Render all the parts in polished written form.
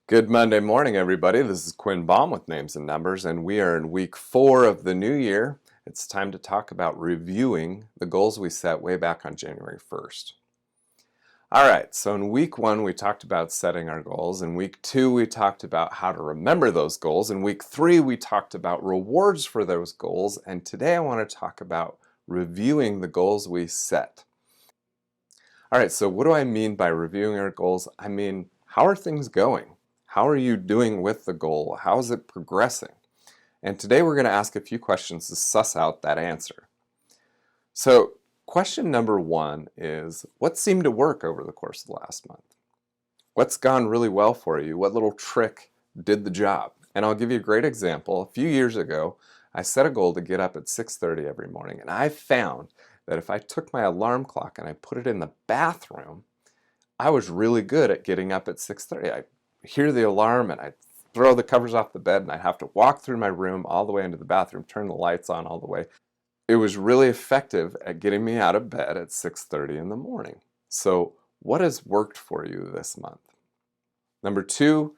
Good Monday morning, everybody. This is Quinn Baum with Names and Numbers, and we are in week 4 of the new year. It's time to talk about reviewing the goals we set way back on January 1st. All right, so in week 1, we talked about setting our goals. In week 2, we talked about how to remember those goals. In week 3, we talked about rewards for those goals. And today I want to talk about reviewing the goals we set. All right, so what do I mean by reviewing our goals? I mean, how are things going? How are you doing with the goal? How is it progressing? And today we're going to ask a few questions to suss out that answer. So question number 1 is, what seemed to work over the course of the last month? What's gone really well for you? What little trick did the job? And I'll give you a great example. A few years ago, I set a goal to get up at 6:30 every morning, and I found that if I took my alarm clock and I put it in the bathroom, I was really good at getting up at 6:30. I'd hear the alarm and I'd throw the covers off the bed and I'd have to walk through my room all the way into the bathroom, turn the lights on all the way. It was really effective at getting me out of bed at 6:30 in the morning. So what has worked for you this month? Number 2,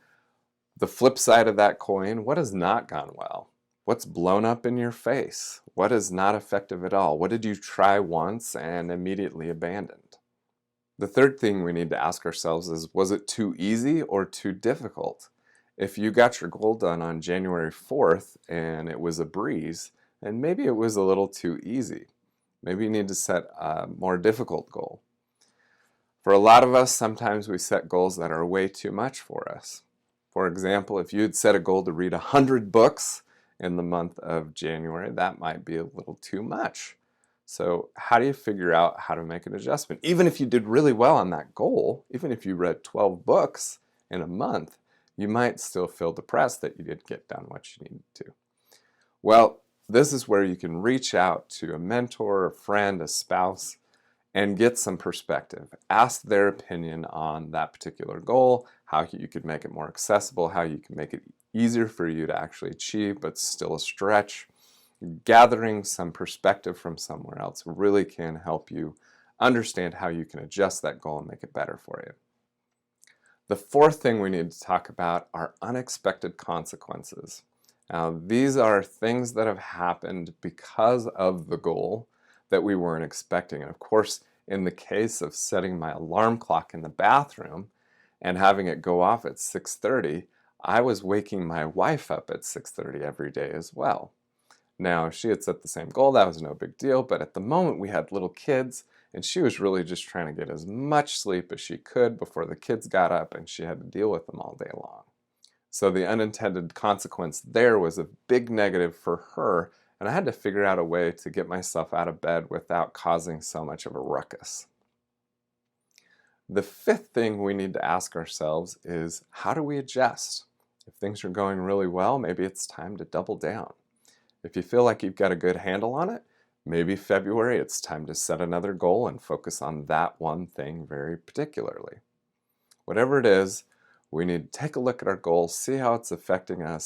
the flip side of that coin, what has not gone well? What's blown up in your face? What is not effective at all? What did you try once and immediately abandoned? The third thing we need to ask ourselves is, was it too easy or too difficult? If you got your goal done on January 4th and it was a breeze, then maybe it was a little too easy. Maybe you need to set a more difficult goal. For a lot of us, sometimes we set goals that are way too much for us. For example, if you had set a goal to read 100 books in the month of January, that might be a little too much. So how do you figure out how to make an adjustment? Even if you did really well on that goal, even if you read 12 books in a month, you might still feel depressed that you didn't get done what you needed to. Well, this is where you can reach out to a mentor, a friend, a spouse, and get some perspective. Ask their opinion on that particular goal, how you could make it more accessible, how you can make it easier for you to actually achieve, but still a stretch. Gathering some perspective from somewhere else really can help you understand how you can adjust that goal and make it better for you. The fourth thing we need to talk about are unexpected consequences. Now, these are things that have happened because of the goal that we weren't expecting. And of course, in the case of setting my alarm clock in the bathroom and having it go off at 6:30, I was waking my wife up at 6:30 every day as well. Now, if she had set the same goal, that was no big deal, but at the moment we had little kids, and she was really just trying to get as much sleep as she could before the kids got up, and she had to deal with them all day long. So the unintended consequence there was a big negative for her, and I had to figure out a way to get myself out of bed without causing so much of a ruckus. The fifth thing we need to ask ourselves is, how do we adjust? If things are going really well, maybe it's time to double down. If you feel like you've got a good handle on it, maybe February it's time to set another goal and focus on that one thing very particularly. Whatever it is, we need to take a look at our goals, see how it's affecting us,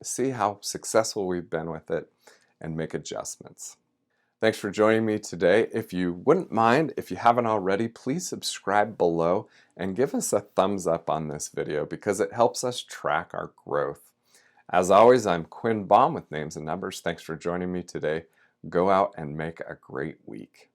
see how successful we've been with it, and make adjustments. Thanks for joining me today. If you wouldn't mind, if you haven't already, please subscribe below and give us a thumbs up on this video because it helps us track our growth. As always, I'm Quinn Baum with Names and Numbers. Thanks for joining me today. Go out and make a great week.